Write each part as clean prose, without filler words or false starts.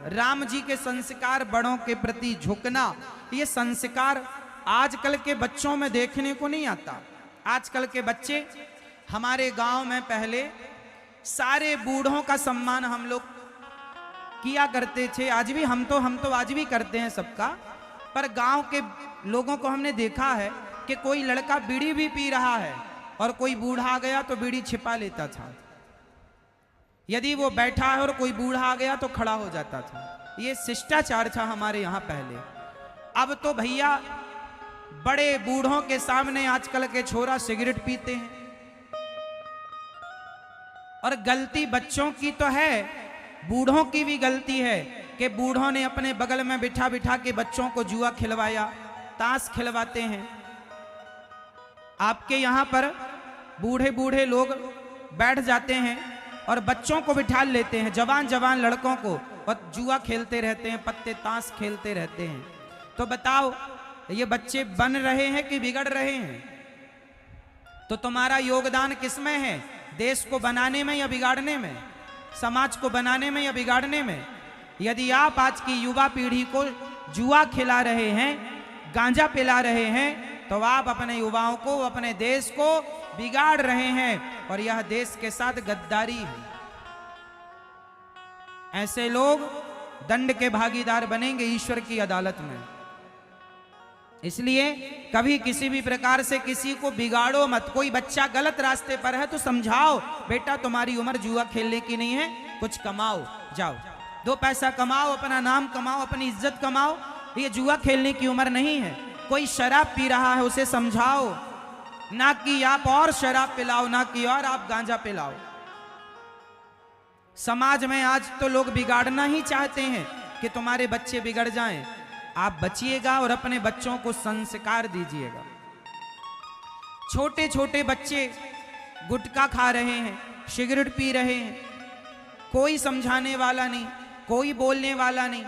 राम जी के संस्कार, बड़ों के प्रति झुकना, ये संस्कार आजकल के बच्चों में देखने को नहीं आता। आजकल के बच्चे, हमारे गांव में पहले सारे बूढ़ों का सम्मान हम लोग किया करते थे, आज भी हम तो आज भी करते हैं सबका। पर गांव के लोगों को हमने देखा है कि कोई लड़का बीड़ी भी पी रहा है और कोई बूढ़ा आ गया तो बीड़ी छिपा लेता था। यदि वो बैठा है और कोई बूढ़ा आ गया तो खड़ा हो जाता था। ये शिष्टाचार था हमारे यहाँ पहले। अब तो भैया बड़े बूढ़ों के सामने आजकल के छोरा सिगरेट पीते हैं। और गलती बच्चों की तो है, बूढ़ों की भी गलती है कि बूढ़ों ने अपने बगल में बिठा बिठा के बच्चों को जुआ खिलवाया, ताश खिलवाते हैं। आपके यहाँ पर बूढ़े बूढ़े लोग बैठ जाते हैं और बच्चों को बिठा लेते हैं, जवान जवान लड़कों को, और जुआ खेलते रहते हैं, पत्ते ताश खेलते रहते हैं। तो बताओ ये बच्चे बन रहे हैं कि बिगड़ रहे हैं? तो तुम्हारा योगदान किसमें है? देश को बनाने में या बिगाड़ने में? समाज को बनाने में या बिगाड़ने में? यदि आप आज की युवा पीढ़ी को जुआ खिला रहे हैं, गांजा पिला रहे हैं, तो आप अपने युवाओं को, अपने देश को बिगाड़ रहे हैं और यह देश के साथ गद्दारी है। ऐसे लोग दंड के भागीदार बनेंगे ईश्वर की अदालत में। इसलिए कभी किसी भी प्रकार से किसी को बिगाड़ो मत। कोई बच्चा गलत रास्ते पर है तो समझाओ, बेटा तुम्हारी उम्र जुआ खेलने की नहीं है, कुछ कमाओ, जाओ 2 पैसा कमाओ, अपना नाम कमाओ, अपनी इज्जत कमाओ, ये जुआ खेलने की उम्र नहीं है। कोई शराब पी रहा है उसे समझाओ, ना कि आप और शराब पिलाओ, ना कि और आप गांजा पिलाओ। समाज में आज तो लोग बिगाड़ना ही चाहते हैं कि तुम्हारे बच्चे बिगड़ जाएं। आप बचिएगा और अपने बच्चों को संस्कार दीजिएगा। छोटे छोटे बच्चे गुटखा खा रहे हैं, सिगरेट पी रहे हैं, कोई समझाने वाला नहीं, कोई बोलने वाला नहीं।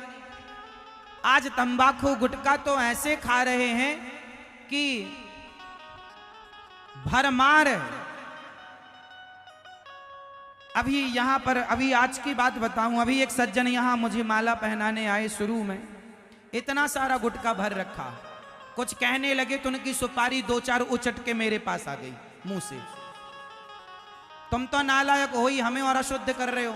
आज तंबाकू गुटखा तो ऐसे खा रहे हैं कि भरमार है। अभी यहां पर, अभी आज की बात बताऊं, अभी एक सज्जन यहां मुझे माला पहनाने आए, शुरू में इतना सारा गुटखा भर रखा, कुछ कहने लगे तो उनकी सुपारी 2-4 उचट के मेरे पास आ गई मुंह से। तुम तो नालायक हो ही, हमें और अशुद्ध कर रहे हो।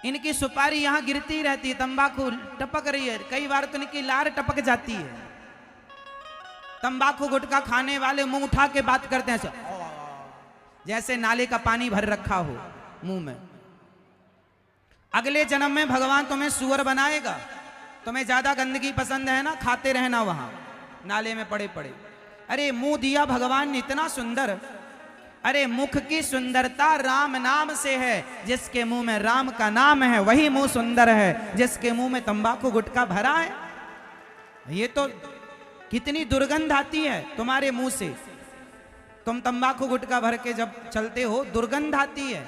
इनकी सुपारी यहां गिरती रहती है, तंबाकू टपक रही है, कई बार तो इनकी लार टपक जाती है। तंबाकू गुटखा खाने वाले मुंह उठा के बात करते हैं जैसे नाले का पानी भर रखा हो मुंह में। अगले जन्म में भगवान तुम्हें सुअर बनाएगा। तुम्हें ज्यादा गंदगी पसंद है ना, खाते रहना वहां नाले में पड़े पड़े। अरे मुंह दिया भगवान ने इतना सुंदर, अरे मुख की सुंदरता राम नाम से है। जिसके मुंह में राम का नाम है वही मुंह सुंदर है। जिसके मुंह में तंबाकू गुटखा भरा है, ये तो कितनी दुर्गंध आती है तुम्हारे मुंह से। तुम तंबाकू गुटखा भर के जब चलते हो दुर्गंध आती है,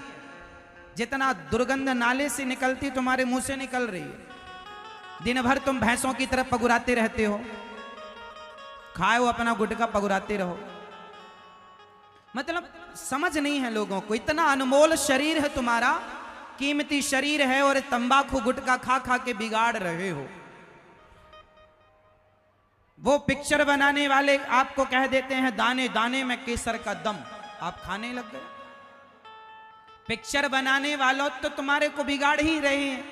जितना दुर्गंध नाले से निकलती तुम्हारे मुंह से निकल रही है। दिन भर तुम भैंसों की तरफ पगुराते रहते हो, खाओ अपना गुटखा, पगुराते रहो। मतलब समझ नहीं है लोगों को। इतना अनमोल शरीर है तुम्हारा, कीमती शरीर है, और तंबाकू गुटखा खा खा के बिगाड़ रहे हो। वो पिक्चर बनाने वाले आपको कह देते हैं दाने दाने में केसर का दम, आप खाने लग गए। पिक्चर बनाने वालों तो तुम्हारे को बिगाड़ ही रहे हैं,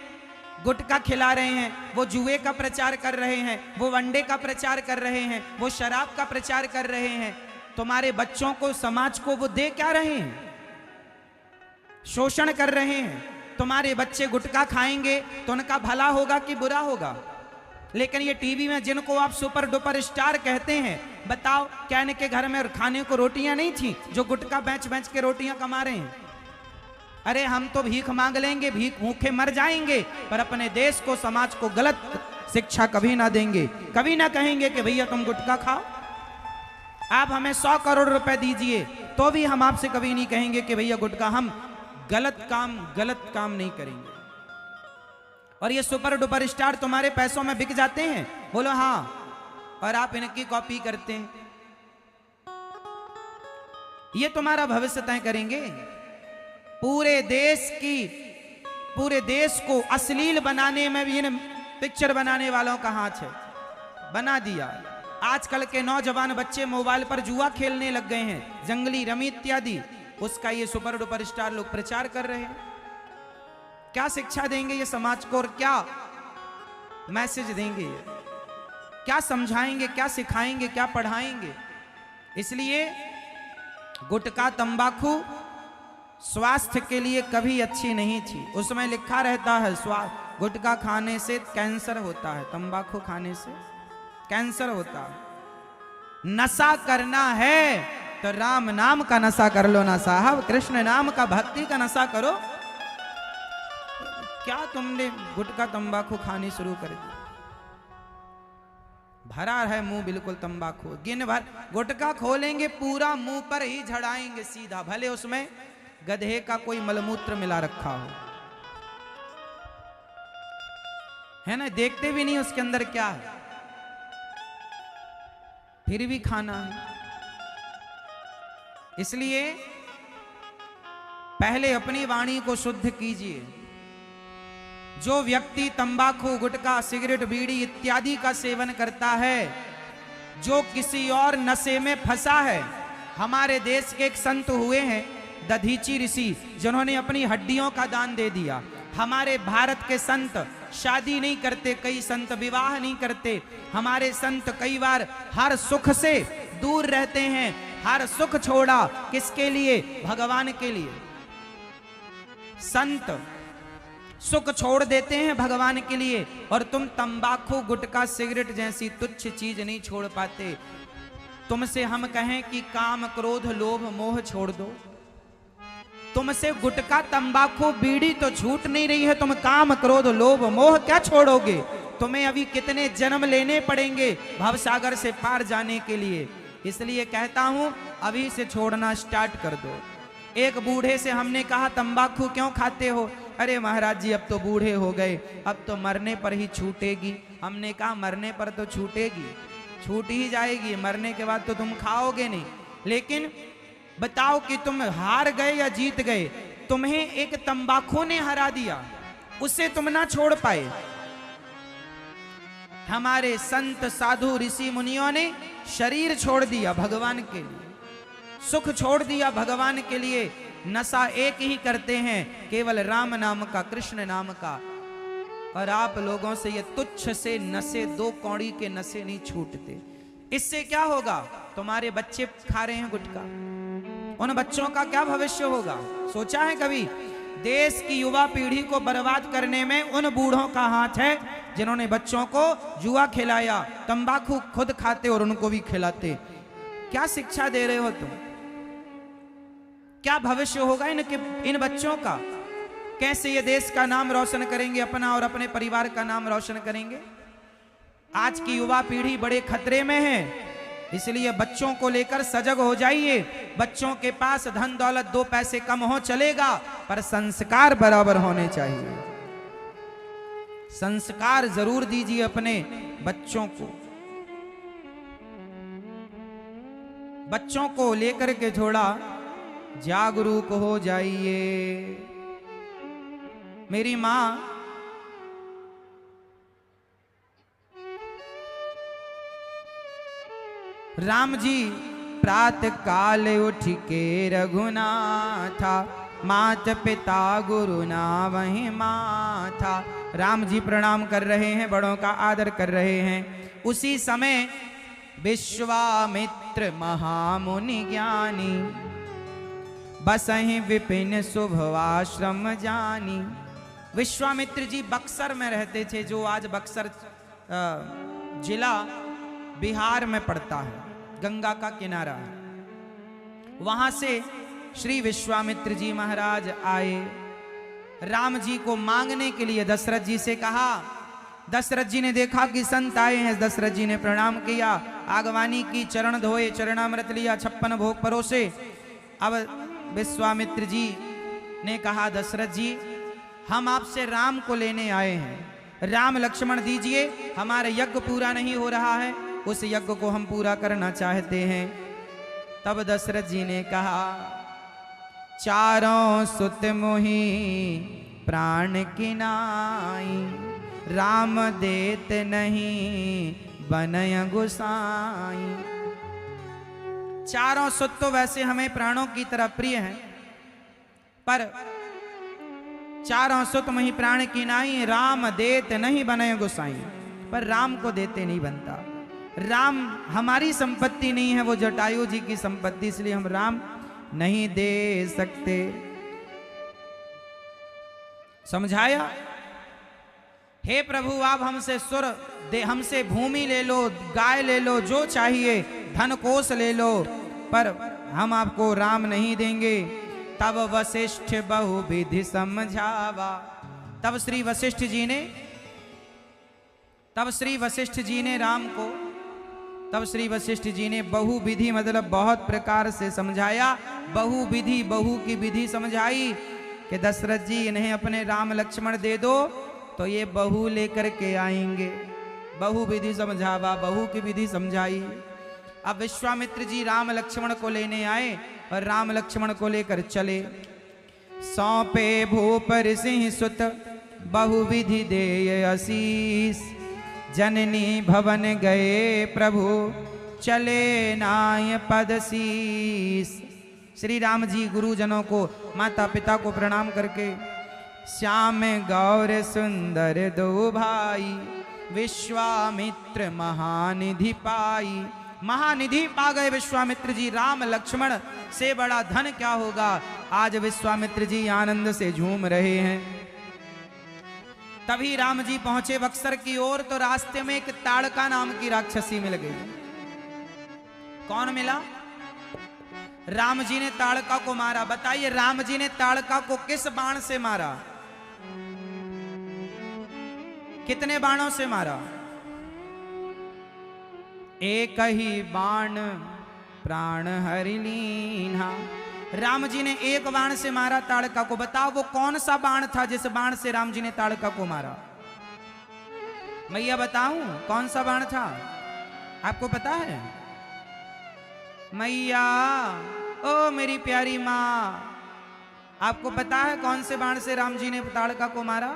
गुटखा खिला रहे हैं, वो जुए का प्रचार कर रहे हैं, वो वनडे का प्रचार कर रहे हैं, वो शराब का प्रचार कर रहे हैं। तुम्हारे बच्चों को, समाज को वो दे क्या रहे हैं? शोषण कर रहे हैं। तुम्हारे बच्चे गुटखा खाएंगे तो उनका भला होगा कि बुरा होगा? लेकिन ये टीवी में जिनको आप सुपर डुपर स्टार कहते हैं, बताओ क्या इनके घर में खाने को रोटियां नहीं थी जो गुटखा बेच बेच के रोटियां कमा रहे हैं? अरे हम तो भीख मांग लेंगे, भीख भूखे मर जाएंगे, पर अपने देश को, समाज को गलत शिक्षा कभी ना देंगे। कभी ना कहेंगे कि भैया तुम गुटखा खाओ। आप हमें 100 करोड़ रुपए दीजिए तो भी हम आपसे कभी नहीं कहेंगे कि भैया गुटखा, हम गलत काम नहीं करेंगे। और ये सुपर डुपर स्टार तुम्हारे पैसों में बिक जाते हैं, बोलो हाँ, और आप इनकी कॉपी करते हैं। ये तुम्हारा भविष्य तय करेंगे। पूरे देश को अश्लील बनाने में भी इन पिक्चर बनाने वालों का हाथ है। बना दिया। आजकल के नौजवान बच्चे मोबाइल पर जुआ खेलने लग गए हैं, जंगली रमी इत्यादि, उसका ये सुपर डुपर स्टार लोग प्रचार कर रहे हैं। क्या शिक्षा देंगे ये समाज को और क्या मैसेज देंगे, क्या समझाएंगे, क्या सिखाएंगे, क्या पढ़ाएंगे। इसलिए गुटखा तंबाकू स्वास्थ्य के लिए कभी अच्छी नहीं थी। उसमें लिखा रहता है गुटखा खाने से कैंसर होता है, तंबाकू खाने से कैंसर होता है। नशा करना है तो राम नाम का नशा कर लो ना साहब, कृष्ण नाम का भक्ति का नशा करो। क्या तुमने गुटखा तंबाकू खानी शुरू कर दी? भरा है मुंह बिल्कुल तंबाकू, गिन भर गुटखा खोलेंगे पूरा मुंह पर ही झड़ाएंगे सीधा, भले उसमें गधे का कोई मलमूत्र मिला रखा हो, है ना, देखते भी नहीं उसके अंदर क्या है, फिर भी खाना है। इसलिए पहले अपनी वाणी को शुद्ध कीजिए। जो व्यक्ति तंबाकू, गुटखा, सिगरेट, बीड़ी इत्यादि का सेवन करता है, जो किसी और नशे में फंसा है। हमारे देश के एक संत हुए हैं दधीची ऋषि, जिन्होंने अपनी हड्डियों का दान दे दिया। हमारे भारत के संत शादी नहीं करते, कई संत विवाह नहीं करते। हमारे संत कई बार हर सुख से दूर रहते हैं। हर सुख छोड़ा किसके लिए? भगवान के लिए। संत सुख छोड़ देते हैं भगवान के लिए, और तुम तंबाकू, गुटखा, सिगरेट जैसी तुच्छ चीज नहीं छोड़ पाते। तुमसे हम कहें कि काम, क्रोध, लोभ, मोह छोड़ दो, तुमसे गुटखा, तंबाकू, बीड़ी तो छूट नहीं रही है, तुम काम, क्रोध, लोभ, मोह क्या छोड़ोगे? तुम्हें अभी कितने जन्म लेने पड़ेंगे भवसागर से पार जाने के लिए। इसलिए कहता हूं अभी से छोड़ना स्टार्ट कर दो। एक बूढ़े से हमने कहा तंबाकू क्यों खाते हो? अरे महाराज जी अब तो बूढ़े हो गए, अब तो मरने पर ही छूटेगी। हमने कहा मरने पर तो छूटेगी, छूट ही जाएगी, मरने के बाद तो तुम खाओगे नहीं। लेकिन बताओ कि तुम हार गए या जीत गए? तुम्हें एक तंबाकू ने हरा दिया, उसे तुम ना छोड़ पाए। हमारे संत, साधु, ऋषि, मुनियों ने शरीर छोड़ दिया भगवान के लिए, सुख छोड़ दिया भगवान के लिए। नशा एक ही करते हैं, केवल राम नाम का, कृष्ण नाम का। और आप लोगों से ये तुच्छ से नशे, 2 कौड़ी के नशे नहीं छूटते। इससे क्या होगा? तुम्हारे बच्चे खा रहे हैं गुटखा, उन बच्चों का क्या भविष्य होगा? सोचा है कभी? देश की युवा पीढ़ी को बर्बाद करने में उन बूढ़ों का हाथ है जिन्होंने बच्चों को जुआ खिलाया, तंबाकू खुद खाते और उनको भी खिलाते। क्या शिक्षा दे रहे हो तुम? क्या भविष्य होगा इन बच्चों का? कैसे ये देश का नाम रोशन करेंगे, अपना और अपने परिवार का नाम रोशन करेंगे? आज की युवा पीढ़ी बड़े खतरे में है, इसलिए बच्चों को लेकर सजग हो जाइए। बच्चों के पास धन दौलत 2 पैसे कम हो चलेगा, पर संस्कार बराबर होने चाहिए। संस्कार जरूर दीजिए अपने बच्चों को। बच्चों को लेकर के थोड़ा जागरूक हो जाइए। मेरी मां राम जी प्रातः काल उठ के रघुनाथा, मात पिता गुरु ना वही माथा। राम जी प्रणाम कर रहे हैं, बड़ों का आदर कर रहे हैं। उसी समय विश्वामित्र महामुनि ज्ञानी, बसहि विपिन शुभ आश्रम जानी। विश्वामित्र जी बक्सर में रहते थे, जो आज बक्सर जिला बिहार में पड़ता है, गंगा का किनारा है। वहां से श्री विश्वामित्र जी महाराज आए, राम जी को मांगने के लिए दशरथ जी से कहा। दशरथ जी ने देखा कि संत आए हैं, दशरथ जी ने प्रणाम किया, आगवानी की, चरण धोए, चरणामृत लिया, 56 भोग परोसे। अब विश्वामित्र जी ने कहा दशरथ जी हम आपसे राम को लेने आए हैं, राम लक्ष्मण दीजिए, हमारा यज्ञ पूरा नहीं हो रहा है, उस यज्ञ को हम पूरा करना चाहते हैं। तब दशरथ जी ने कहा चारों सुत मोहि प्राण की नाई, राम देत नहीं बनय गुसाई। चारों सुत तो वैसे हमें प्राणों की तरह प्रिय हैं, पर चारों सुत मोहि प्राण की नाई, राम देत नहीं बनय गुसाई। पर राम को देते नहीं बनता। राम हमारी संपत्ति नहीं है, वो जटायु जी की संपत्ति, इसलिए हम राम नहीं दे सकते। समझाया? हे प्रभु आप हमसे सुर दे, हमसे भूमि ले लो, गाय ले लो, जो चाहिए धन कोष ले लो, पर हम आपको राम नहीं देंगे। तब वशिष्ठ बहुविधि समझावा। तब श्री वशिष्ठ जी ने राम को, तब श्री वशिष्ठ जी ने बहुविधि मतलब बहुत प्रकार से समझाया। बहुविधि, बहु की विधि समझाई कि दशरथ जी इन्हें अपने राम लक्ष्मण दे दो तो ये बहु लेकर के आएंगे। बहु विधि समझावा, बहु की विधि समझाई। अब विश्वामित्र जी राम लक्ष्मण को लेने आए और राम लक्ष्मण को लेकर चले। सौंपे भूपर सिंह सुत बहुविधि देय आशीष, जननी भवन गए प्रभु चले नाय पद शीस। श्री राम जी गुरुजनों को, माता पिता को प्रणाम करके, श्याम गौर सुंदर दो भाई, विश्वामित्र महानिधि पाई। महानिधि पा गए विश्वामित्र जी। राम लक्ष्मण से बड़ा धन क्या होगा। आज विश्वामित्र जी आनंद से झूम रहे हैं। तभी राम जी पहुंचे बक्सर की ओर, तो रास्ते में एक ताड़का नाम की राक्षसी मिल गई। कौन मिला? राम जी ने ताड़का को मारा। बताइए राम जी ने ताड़का को किस बाण से मारा? कितने बाणों से मारा? एक ही बाण प्राण हरि लीन्हा। राम जी ने एक बाण से मारा ताड़का को। बताओ वो कौन सा बाण था जिस बाण से राम जी ने ताड़का को मारा? मैया बताऊं कौन सा बाण था? आपको पता है? मैया, ओ मेरी प्यारी माँ, आपको पता है कौन से बाण से राम जी ने ताड़का को मारा?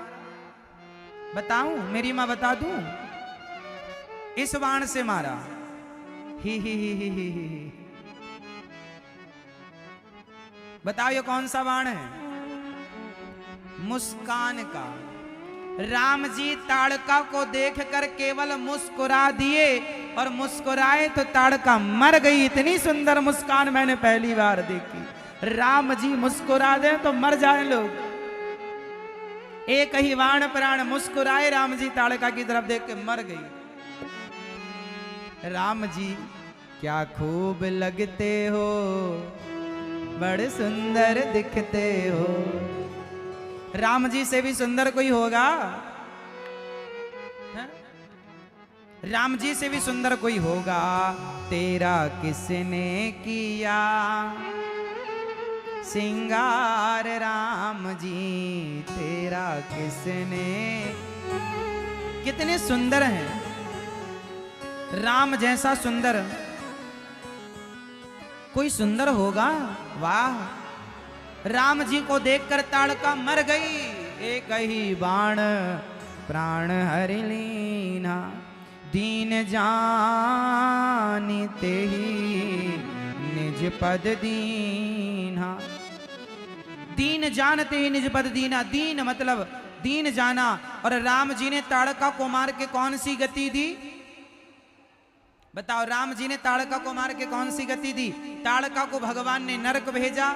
बताऊं? मेरी माँ बता दूं? इस बाण से मारा। ही। बताओ ये कौन सा बाण है? मुस्कान का। राम जी ताड़का को देखकर केवल मुस्कुरा दिए, और मुस्कुराए तो ताड़का मर गई। इतनी सुंदर मुस्कान मैंने पहली बार देखी। राम जी मुस्कुरा दें तो मर जाए लोग। एक ही बाण प्राण, मुस्कुराए राम जी ताड़का की तरफ देख के मर गई। राम जी क्या खूब लगते हो, बड़े सुंदर दिखते हो। राम जी से भी सुंदर कोई होगा? है? राम जी से भी सुंदर कोई होगा? तेरा किसने किया सिंगार राम जी, तेरा किसने। कितने सुंदर हैं। राम जैसा सुंदर कोई सुंदर होगा? वाह! राम जी को देखकर ताड़का मर गई। एक ही बाण प्राण हरि लीना, दीन जानते ही निज पद दीना। दीन जानते ही निज पद दीना। दीन मतलब दीन जाना। और राम जी ने ताड़का को मार के कौन सी गति दी? बताओ, राम जी ने ताड़का को मार के कौन सी गति दी? ताड़का को भगवान ने नरक भेजा,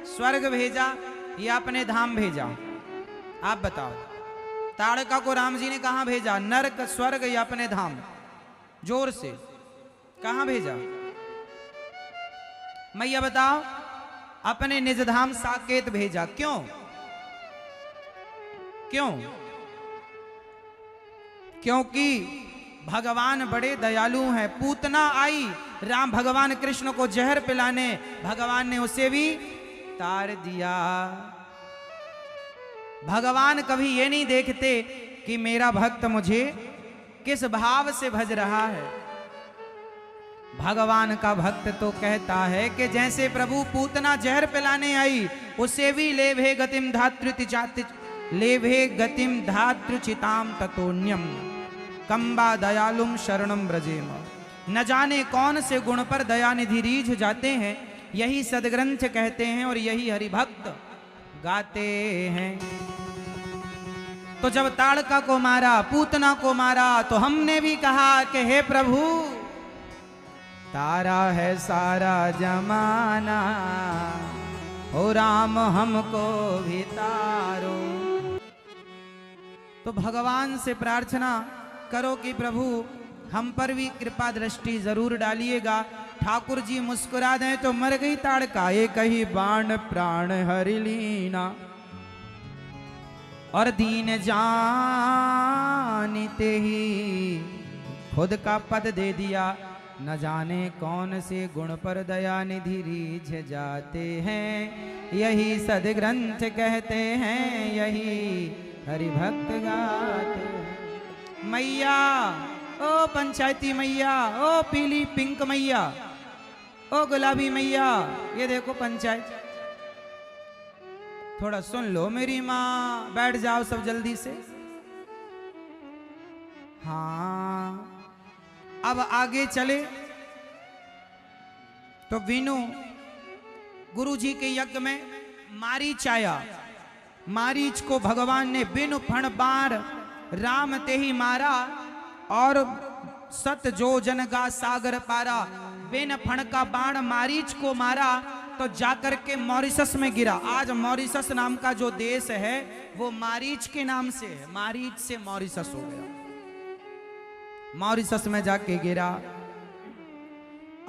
स्वर्ग भेजा या अपने धाम भेजा? आप बताओ, ताड़का को राम जी ने कहां भेजा? नरक, स्वर्ग या अपने धाम? जोर से कहां भेजा? मैया बताओ। अपने निज धाम साकेत भेजा। क्यों? क्यों? क्योंकि भगवान बड़े दयालु हैं। पूतना आई राम भगवान कृष्ण को जहर पिलाने, भगवान ने उसे भी तार दिया। भगवान कभी ये नहीं देखते कि मेरा भक्त मुझे किस भाव से भज रहा है। भगवान का भक्त तो कहता है कि जैसे प्रभु पूतना जहर पिलाने आई, उसे भी लेभे गतिम धातृचिताम ततोन्यम कंबा दयालुम शरणम ब्रजेम। न जाने कौन से गुण पर दयानिधि रीझ जाते हैं, यही सदग्रंथ कहते हैं और यही हरिभक्त गाते हैं। तो जब ताड़का को मारा, पूतना को मारा, तो हमने भी कहा कि हे प्रभु, तारा है सारा जमाना, हो राम हमको भी तारो। तो भगवान से प्रार्थना करो कि प्रभु हम पर भी कृपा दृष्टि जरूर डालिएगा। ठाकुर जी मुस्कुरा दें तो मर गई ताड़का, एक ही बाण प्राण हरि लीना, और दीन जानते ही खुद का पद दे दिया। न जाने कौन से गुण पर दया निधि रीझ जाते हैं, यही सदग्रंथ कहते हैं, यही हरिभक्त गाते हैं। मैया, ओ पंचायती मैया, ओ पीली पिंक मैया, ओ गुलाबी मैया, ये देखो पंचायत। थोड़ा सुन लो मेरी माँ, बैठ जाओ सब जल्दी से। हाँ, अब आगे चले तो विनु गुरु जी के यज्ञ में मारीच आया। मारीच को भगवान ने बिनु फण बाण राम ते ही मारा, और सत जो जन गा सागर पारा। बिन फण का बाण मारीच को मारा तो जाकर के मॉरिशस में गिरा। आज मॉरिशस नाम का जो देश है वो मारीच के नाम से है, मारीच से मॉरिशस हो गया। मॉरिशस में जाके गिरा।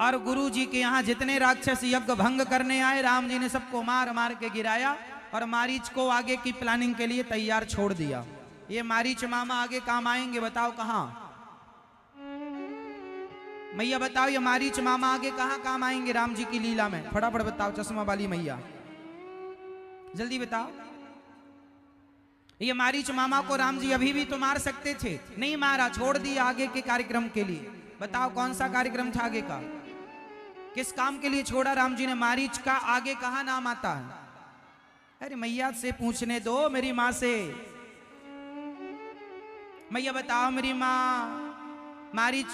और गुरु जी के यहाँ जितने राक्षस यज्ञ भंग करने आए, राम जी ने सबको मार मार के गिराया और मारीच को आगे की प्लानिंग के लिए तैयार छोड़ दिया। ये मारीच मामा आगे काम आएंगे, बताओ कहाँ? मैया बताओ, ये मारीच मामा आगे कहाँ काम आएंगे राम जी की लीला में? फटाफट बताओ चश्मा वाली मैया, जल्दी बताओ। ये मारीच मामा को राम जी अभी भी तो मार सकते थे, नहीं मारा, छोड़ दिया आगे के कार्यक्रम के लिए। बताओ कौन सा कार्यक्रम था आगे का? किस काम के लिए छोड़ा राम जी ने? मारीच का आगे कहाँ नाम आता है? अरे मैया से पूछने दो, मेरी माँ से। मैया बताओ मेरी माँ, मारीच।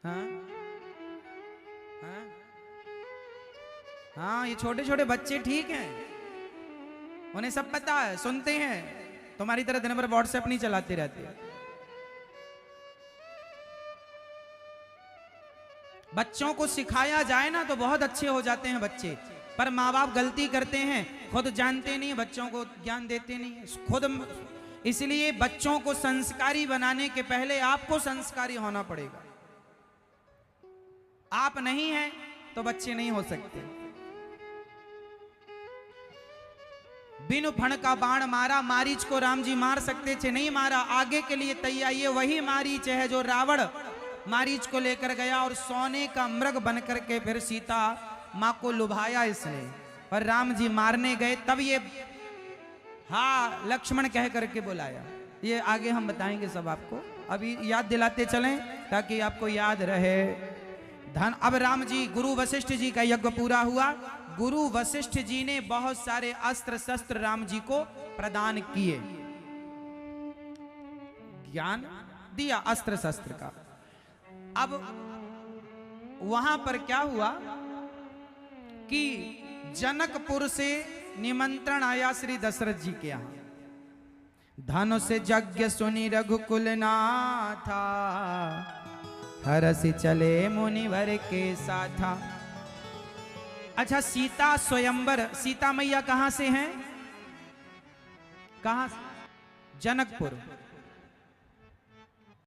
हाँ हाँ हाँ, ये छोटे छोटे बच्चे ठीक हैं, उन्हें सब पता है, सुनते हैं। तुम्हारी तरह दिन भर व्हाट्सएप नहीं चलाते रहते। बच्चों को सिखाया जाए ना तो बहुत अच्छे हो जाते हैं बच्चे, पर माँ बाप गलती करते हैं, खुद जानते नहीं, बच्चों को ज्ञान देते नहीं खुद। इसलिए बच्चों को संस्कारी बनाने के पहले आपको संस्कारी होना पड़ेगा। आप नहीं हैं तो बच्चे नहीं हो सकते। बिनु फण का बाण मारा, मारीच को राम जी मार सकते थे, नहीं मारा, आगे के लिए तैयार। ये वही मारीच है जो रावण मारीच को लेकर गया और सोने का मृग बनकर के फिर सीता मां को लुभाया इसने, पर राम जी मारने गए तब ये हाँ लक्ष्मण कह करके बुलाया। ये आगे हम बताएंगे सब आपको, अभी याद दिलाते चलें ताकि आपको याद रहे। धन अब राम जी, गुरु वशिष्ठ जी का यज्ञ पूरा हुआ। गुरु वशिष्ठ जी ने बहुत सारे अस्त्र शस्त्र राम जी को प्रदान किए, ज्ञान दिया अस्त्र शस्त्र का। अब वहां पर क्या हुआ कि जनकपुर से निमंत्रण आया श्री दशरथ जी के यहाँ। धनुष यज्ञ सुनि रघुकुल नाथा, हरसि चले मुनिवर के साथा। अच्छा, सीता स्वयंवर, सीता मैया कहां से हैं? कहां? जनकपुर।